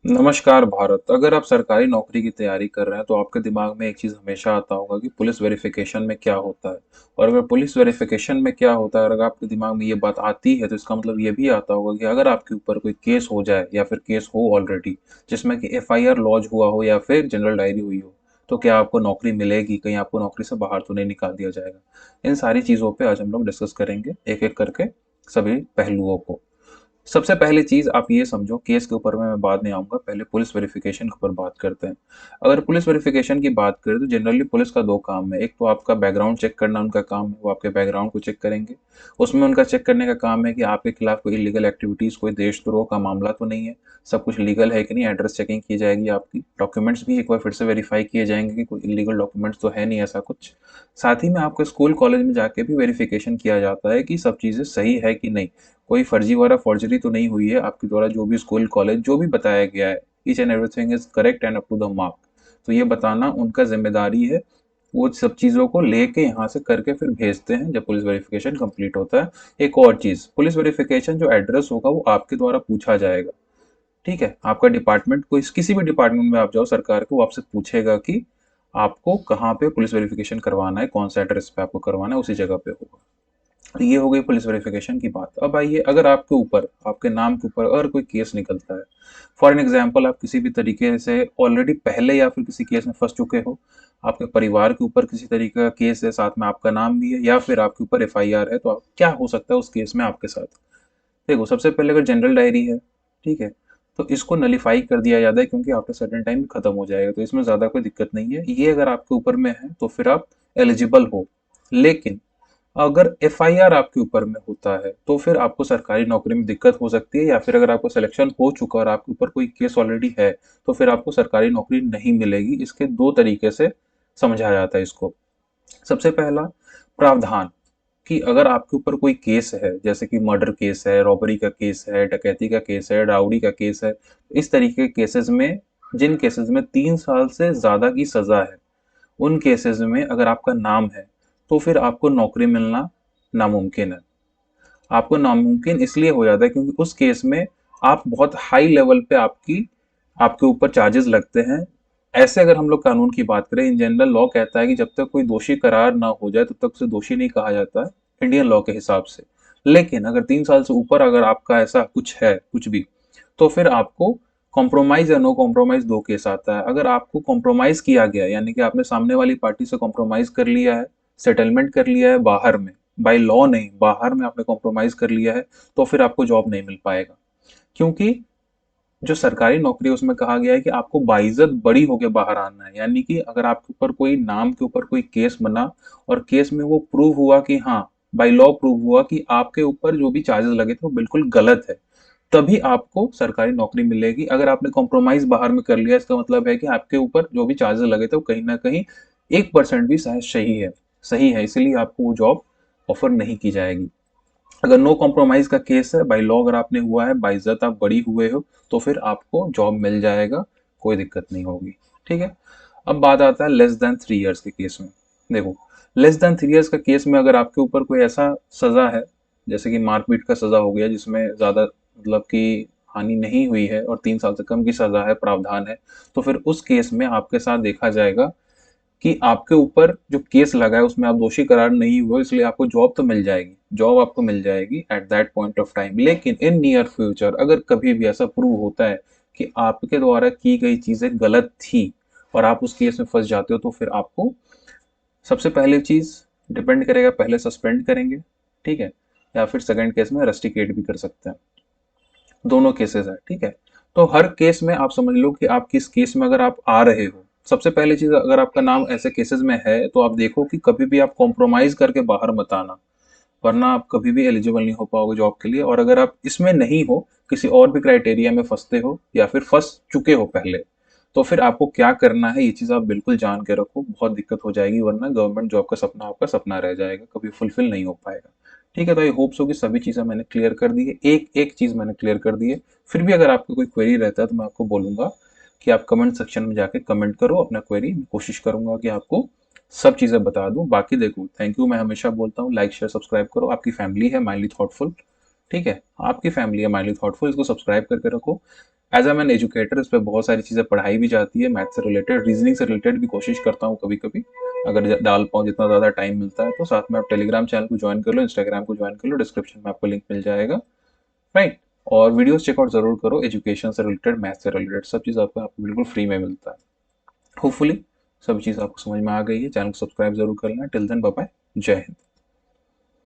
नमस्कार भारत। अगर आप सरकारी नौकरी की तैयारी कर रहे हैं तो आपके दिमाग में एक चीज़ हमेशा आता होगा कि पुलिस वेरिफिकेशन में क्या होता है। और अगर पुलिस वेरिफिकेशन में क्या होता है और अगर आपके दिमाग में ये बात आती है तो इसका मतलब ये भी आता होगा कि अगर आपके ऊपर कोई केस हो जाए या फिर केस हो ऑलरेडी जिसमें कि एफआईआर लॉन्च हुआ हो या फिर जनरल डायरी हुई हो, तो क्या आपको नौकरी मिलेगी, कहीं आपको नौकरी से बाहर तो नहीं निकाल दिया जाएगा। इन सारी चीज़ों पर आज हम लोग डिस्कस करेंगे एक एक करके सभी पहलुओं को। सबसे पहली चीज़ आप ये समझो, केस के ऊपर में मैं बाद में आऊँगा, पहले पुलिस वेरिफ़िकेशन के ऊपर बात करते हैं। अगर पुलिस वेरिफ़िकेशन की बात करें तो जनरली पुलिस का 2 काम है, एक तो आपका बैकग्राउंड चेक करना उनका काम है, वो आपके बैकग्राउंड को चेक करेंगे। उसमें उनका चेक करने का काम है कि आपके खिलाफ कोई इल्लीगल एक्टिविटीज़, कोई देशद्रोह का मामला तो नहीं है, सब कुछ लीगल है कि नहीं, एड्रेस चेकिंग की जाएगी आपकी, डॉक्यूमेंट्स भी एक बार फिर से वेरीफ़ाई किए जाएँगे कि कोई इल्लीगल डॉक्यूमेंट्स तो है नहीं ऐसा कुछ। साथ ही में आपके स्कूल कॉलेज में जाके भी वेरिफ़िकेशन किया जाता है कि सब चीज़ें सही है कि नहीं, कोई फर्जीवाड़ा फॉर्जरी तो नहीं हुई है आपके द्वारा, जो भी स्कूल कॉलेज जो भी बताया गया है each and everything is correct and up to the mark. तो ये बताना उनका जिम्मेदारी है। वो सब चीज़ों को लेके यहाँ से करके फिर भेजते हैं जब पुलिस वेरिफिकेशन कंप्लीट होता है। एक और चीज़, पुलिस वेरिफिकेशन जो एड्रेस होगा वो आपके द्वारा पूछा जाएगा। ठीक है, आपका डिपार्टमेंट, कोई किसी भी डिपार्टमेंट में आप जाओ सरकार को, वो आपसे पूछेगा कि आपको कहाँ पे पुलिस वेरिफिकेशन करवाना है, कौन सा एड्रेस पे आपको करवाना है, उसी जगह पे होगा। तो ये हो गई पुलिस वेरिफिकेशन की बात। अब आइए, अगर आपके ऊपर, आपके नाम के ऊपर अगर कोई केस निकलता है, फॉर एन एग्जाम्पल आप किसी भी तरीके से ऑलरेडी पहले या फिर किसी केस में फंस चुके हो, आपके परिवार के ऊपर किसी तरीके का केस है, साथ में आपका नाम भी है, या फिर आपके ऊपर एफआईआर है, तो क्या हो सकता है उस केस में आपके साथ। देखो, सबसे पहले अगर जनरल डायरी है, ठीक है, तो इसको नलीफाई कर दिया जाता है क्योंकि आफ्टर सर्टेन टाइम खत्म हो जाएगा, तो इसमें ज़्यादा कोई दिक्कत नहीं है। ये अगर आपके ऊपर में है तो फिर आप एलिजिबल हो। लेकिन अगर एफआईआर आपके ऊपर में होता है तो फिर आपको सरकारी नौकरी में दिक्कत हो सकती है, या फिर अगर आपको सिलेक्शन हो चुका और आपके ऊपर कोई केस ऑलरेडी है तो फिर आपको सरकारी नौकरी नहीं मिलेगी। इसके दो तरीके से समझा जाता है इसको। सबसे पहला प्रावधान, कि अगर आपके ऊपर कोई केस है, जैसे कि मर्डर केस है, रॉबरी का केस है, डकैती का केस है, राउडी का केस है, इस तरीके के केसेस में, जिन केसेस में 3 साल से ज्यादा की सजा है, उन केसेस में अगर आपका नाम है तो फिर आपको नौकरी मिलना नामुमकिन है। आपको नामुमकिन इसलिए हो जाता है क्योंकि उस केस में आप बहुत हाई लेवल पे आपके ऊपर चार्जेस लगते हैं। ऐसे अगर हम लोग कानून की बात करें, इन जनरल लॉ कहता है कि जब तक कोई दोषी करार ना हो जाए तब तक उसे दोषी नहीं कहा जाता है, इंडियन लॉ के हिसाब से। लेकिन अगर 3 साल से ऊपर अगर आपका ऐसा कुछ है, कुछ भी, तो फिर आपको कॉम्प्रोमाइज या नो कॉम्प्रोमाइज दो केस आता है। अगर आपको कॉम्प्रोमाइज किया गया, यानी कि आपने सामने वाली पार्टी से कॉम्प्रोमाइज कर लिया है, सेटलमेंट कर लिया है बाहर में, बाय लॉ नहीं, बाहर में आपने कॉम्प्रोमाइज कर लिया है, तो फिर आपको जॉब नहीं मिल पाएगा। क्योंकि जो सरकारी नौकरी है उसमें कहा गया है कि आपको बाइज्जत बरी होके बाहर आना है। यानी कि अगर आपके ऊपर कोई, नाम के ऊपर कोई केस बना और केस में वो प्रूव हुआ कि हाँ, बाय लॉ प्रूव हुआ कि आपके ऊपर जो भी चार्जेस लगे थे वो बिल्कुल गलत है, तभी आपको सरकारी नौकरी मिलेगी। अगर आपने कॉम्प्रोमाइज बाहर में कर लिया, इसका मतलब है कि आपके ऊपर जो भी चार्जेस लगे थे वो कहीं ना कहीं 1% भी शायद सही है, इसीलिए आपको वो जॉब ऑफर नहीं की जाएगी। अगर नो कॉम्प्रोमाइज का केस है, बाई लॉ अगर आपने हुआ है, बाइज्जत आप बरी हुए हो, तो फिर आपको जॉब मिल जाएगा, कोई दिक्कत नहीं होगी। ठीक है। अब बात आता है लेस देन 3 इयर्स के केस में। देखो, लेस देन 3 इयर्स का केस में अगर आपके ऊपर कोई ऐसा सजा है, जैसे कि मारपीट का सजा हो गया जिसमें ज्यादा मतलब कि हानि नहीं हुई है और 3 साल से कम की सजा है, प्रावधान है, तो फिर उस केस में आपके साथ देखा जाएगा कि आपके ऊपर जो केस लगा है उसमें आप दोषी करार नहीं हुए, इसलिए आपको जॉब तो मिल जाएगी, जॉब आपको मिल जाएगी at that point of time. लेकिन इन नियर फ्यूचर अगर कभी भी ऐसा प्रूव होता है कि आपके द्वारा की गई चीजें गलत थी और आप उस केस में फंस जाते हो, तो फिर आपको सबसे पहली चीज डिपेंड करेगा, पहले सस्पेंड करेंगे, ठीक है, या फिर सेकंड केस में रस्टिकेट भी कर सकते हैं। दोनों केसेस है, ठीक है। तो हर केस में आप समझ लो कि आप किस केस में अगर आप आ रहे हो, सबसे पहली चीज, अगर आपका नाम ऐसे केसेस में है तो आप देखो कि कभी भी आप कॉम्प्रोमाइज करके बाहर मत आना, वरना आप कभी भी एलिजिबल नहीं हो पाओगे जॉब के लिए। और अगर आप इसमें नहीं हो, किसी और भी क्राइटेरिया में फंसते हो या फिर फंस चुके हो पहले, तो फिर आपको क्या करना है ये चीज आप बिल्कुल जान के रखो, बहुत दिक्कत हो जाएगी, वरना गवर्नमेंट जॉब का सपना आपका सपना रह जाएगा, कभी फुलफिल नहीं हो पाएगा। ठीक है, तो आई होप सो कि सभी चीजें मैंने क्लियर कर दी है, एक एक चीज मैंने क्लियर कर दी है। फिर भी अगर आपको कोई क्वेरी रहता है तो मैं आपको बोलूंगा कि आप कमेंट सेक्शन में जाके कमेंट करो अपना क्वेरी, कोशिश करूंगा कि आपको सब चीजें बता दूं। बाकी देखो, थैंक यू मैं हमेशा बोलता हूँ, लाइक शेयर सब्सक्राइब करो, आपकी फैमिली है माइंडली थॉटफुल। ठीक है? आपकी फैमिली है माइंडली थॉटफुल, इसको सब्सक्राइब करके रखो। एज़ एम एन एजुकेटर इस पे बहुत सारी चीज़ें पढ़ाई भी जाती है, मैथ से रिलेटेड, रीजनिंग से रिलेटेड भी कोशिश करता हूँ कभी-कभी, अगर डाल पाऊँ जितना ज़्यादा टाइम मिलता है तो। साथ में आप टेलीग्राम चैनल को ज्वाइन कर लो, इंस्टाग्राम को ज्वाइन कर लो, डिस्क्रिप्शन में आपको लिंक मिल जाएगा, राइट? और वीडियोस चेकआउट ज़रूर करो, एजुकेशन से रिलेटेड, मैथ से रिलेटेड, सब चीज़ आपको बिल्कुल फ्री में मिलता है। होपफुली सब चीज़ आपको समझ में आ गई है। चैनल को सब्सक्राइब जरूर कर लेना। टिल देन बाय बाय, जय हिंद।